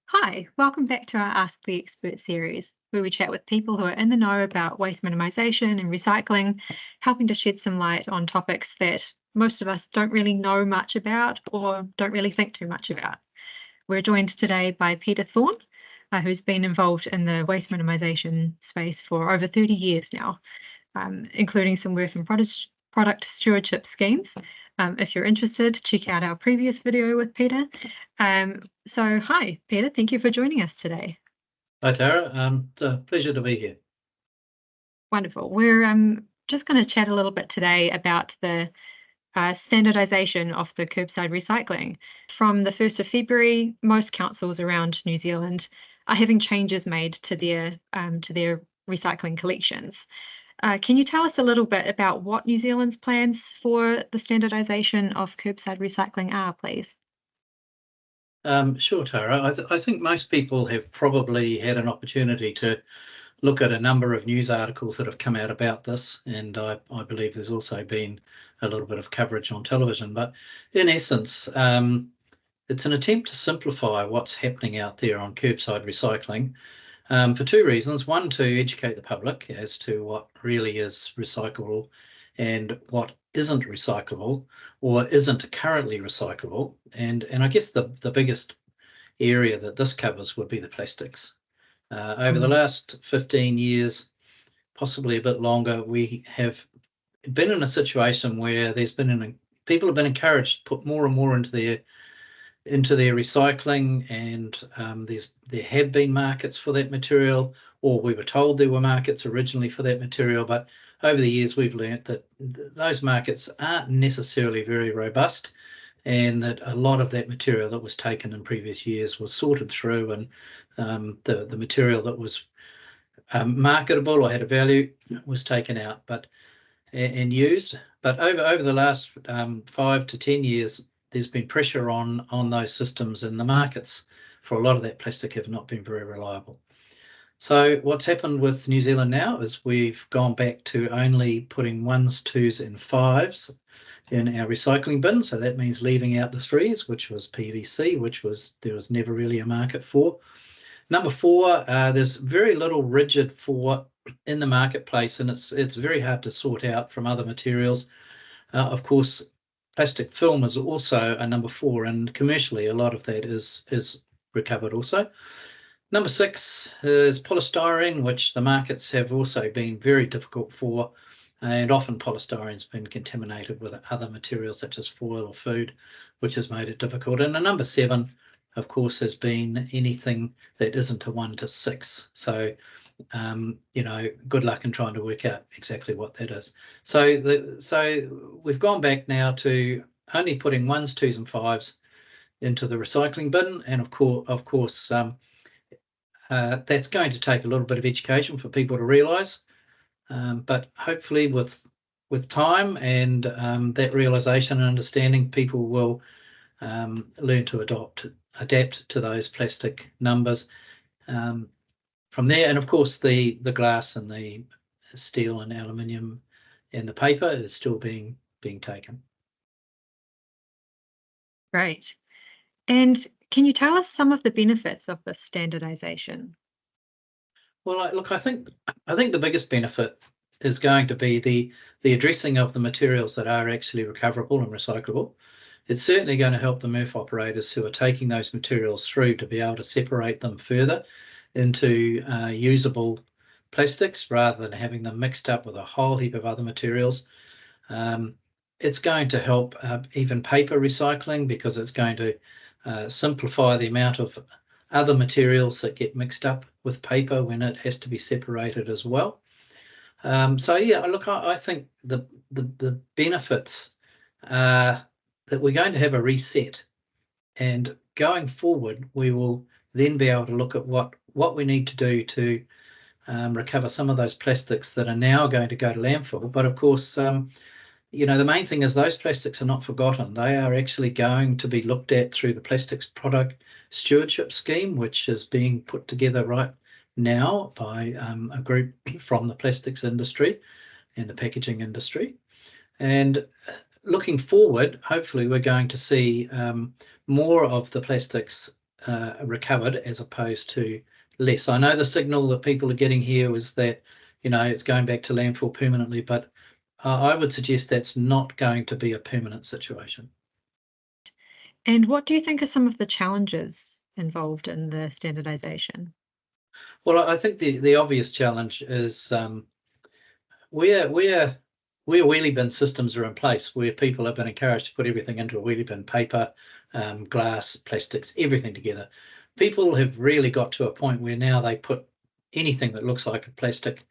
Hi, welcome back to our Ask the Expert series, where we chat with people who are in the know about waste minimisation and recycling, helping to shed some light on topics that most of us don't really know much about or don't really think too much about. We're joined today by Peter Thorne, who's been involved in the waste minimisation space for over 30 years now, including some work in product stewardship schemes. If you're interested, check out our previous video with Peter. So hi, Peter, thank you for joining us today. Hi, Tara. It's a pleasure to be here. Wonderful. We're just going to chat a little bit today about the standardisation of the curbside recycling. From the 1st of February, most councils around New Zealand are having changes made to their recycling collections. Can you tell us a little bit about what New Zealand's plans for the standardisation of curbside recycling are, please? Sure, Tara. I think most people have probably had an opportunity to look at a number of news articles that have come out about this, and I believe there's also been a little bit of coverage on television. But in essence, it's an attempt to simplify what's happening out there on curbside recycling for two reasons. One, to educate the public as to what really is recyclable and what isn't recyclable or isn't currently recyclable. And I guess the biggest area that this covers would be the plastics. Over the last 15 years, possibly a bit longer, we have been in a situation where people have been encouraged to put more and more into their recycling, and there have been markets for that material, or we were told there were markets originally for that material, but over the years we've learnt that those markets aren't necessarily very robust, and that a lot of that material that was taken in previous years was sorted through, and the material that was marketable or had a value was taken out and used. But over the last 5 to 10 years, there's been pressure on those systems, and the markets for a lot of that plastic have not been very reliable. So what's happened with New Zealand now is we've gone back to only putting 1s, 2s and 5s in our recycling bin. So that means leaving out the 3s, which was PVC, there was never really a market for. Number 4, there's very little rigid for in the marketplace, and it's very hard to sort out from other materials. Of course, plastic film is also a number 4, and commercially a lot of that is recovered also. Number 6 is polystyrene, which the markets have also been very difficult for, and often polystyrene's been contaminated with other materials such as foil or food, which has made it difficult. And the number 7, of course, has been anything that isn't a 1 to 6. So good luck in trying to work out exactly what that is. So we've gone back now to only putting 1s, 2s and 5s into the recycling bin, and of course that's going to take a little bit of education for people to realise, but hopefully with time and that realisation and understanding, people will learn to adapt to those plastic numbers from there. And of course the glass and the steel and aluminium and the paper is still being taken. Great. And can you tell us some of the benefits of this standardisation? Well, look, I think the biggest benefit is going to be the addressing of the materials that are actually recoverable and recyclable. It's certainly going to help the MRF operators who are taking those materials through to be able to separate them further into usable plastics rather than having them mixed up with a whole heap of other materials. It's going to help even paper recycling, because it's going to simplify the amount of other materials that get mixed up with paper when it has to be separated as well. So yeah, look, I think the benefits are that we're going to have a reset, and going forward we will then be able to look at what we need to do to recover some of those plastics that are now going to go to landfill. But of course, the main thing is those plastics are not forgotten. They are actually going to be looked at through the Plastics Product Stewardship Scheme, which is being put together right now by a group from the plastics industry and the packaging industry. And looking forward, hopefully we're going to see more of the plastics recovered as opposed to less. I know the signal that people are getting here was that, it's going back to landfill permanently, but I would suggest that's not going to be a permanent situation. And what do you think are some of the challenges involved in the standardization? Well, I think the obvious challenge is where wheelie bin systems are in place, where people have been encouraged to put everything into a wheelie bin, paper, glass, plastics, everything together. People have really got to a point where now they put anything that looks like a plastic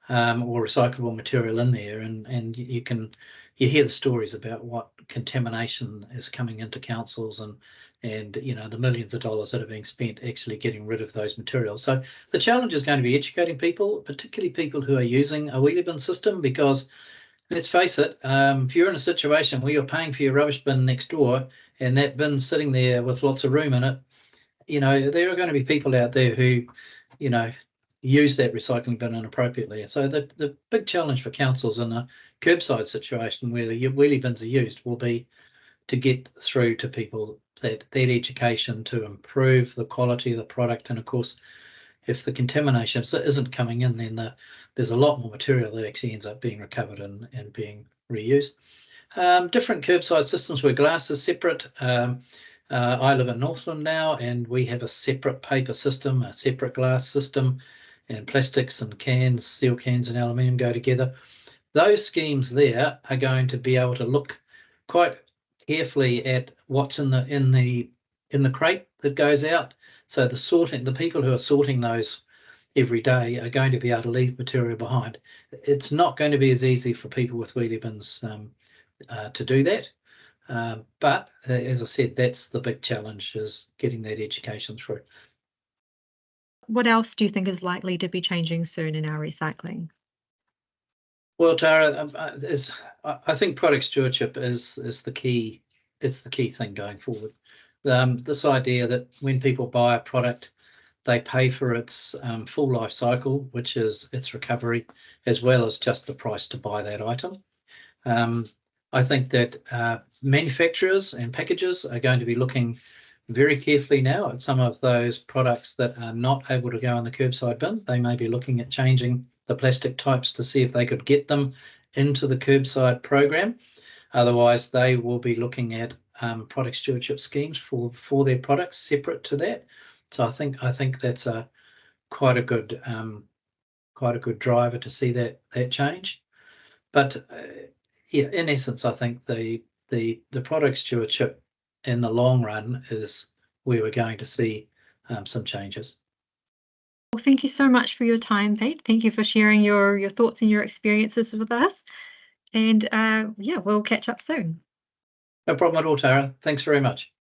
or recyclable material in there, and you hear the stories about what contamination is coming into councils and the millions of dollars that are being spent actually getting rid of those materials. So the challenge is going to be educating people, particularly people who are using a wheelie bin system, because let's face it, if you're in a situation where you're paying for your rubbish bin next door and that bin's sitting there with lots of room in it, there are going to be people out there who, use that recycling bin inappropriately. So the big challenge for councils in a curbside situation where the wheelie bins are used will be to get through to people that education to improve the quality of the product. And of course, if the contamination isn't coming in, then there's a lot more material that actually ends up being recovered and being reused. Different curbside systems where glass is separate. I live in Northland now, and we have a separate paper system, a separate glass system, and plastics and cans, steel cans and aluminium go together. Those schemes there are going to be able to look quite carefully at what's in the crate that goes out. So the people who are sorting those every day are going to be able to leave material behind. It's not going to be as easy for people with wheelie bins to do that. But as I said, that's the big challenge, is getting that education through. What else do you think is likely to be changing soon in our recycling? Well, Tara, I think product stewardship is the key. It's the key thing going forward. This idea that when people buy a product, they pay for its full life cycle, which is its recovery, as well as just the price to buy that item. I think that manufacturers and packagers are going to be looking very carefully now at some of those products that are not able to go in the curbside bin. They may be looking at changing the plastic types to see if they could get them into the curbside program. Otherwise, they will be looking at product stewardship schemes for their products separate to that. So I think that's quite a good driver to see that change. But in essence, I think the product stewardship in the long run is where we're going to see some changes. Well, thank you so much for your time, Pete. Thank you for sharing your thoughts and your experiences with us. And yeah, we'll catch up soon. No problem at all, Tara. Thanks very much.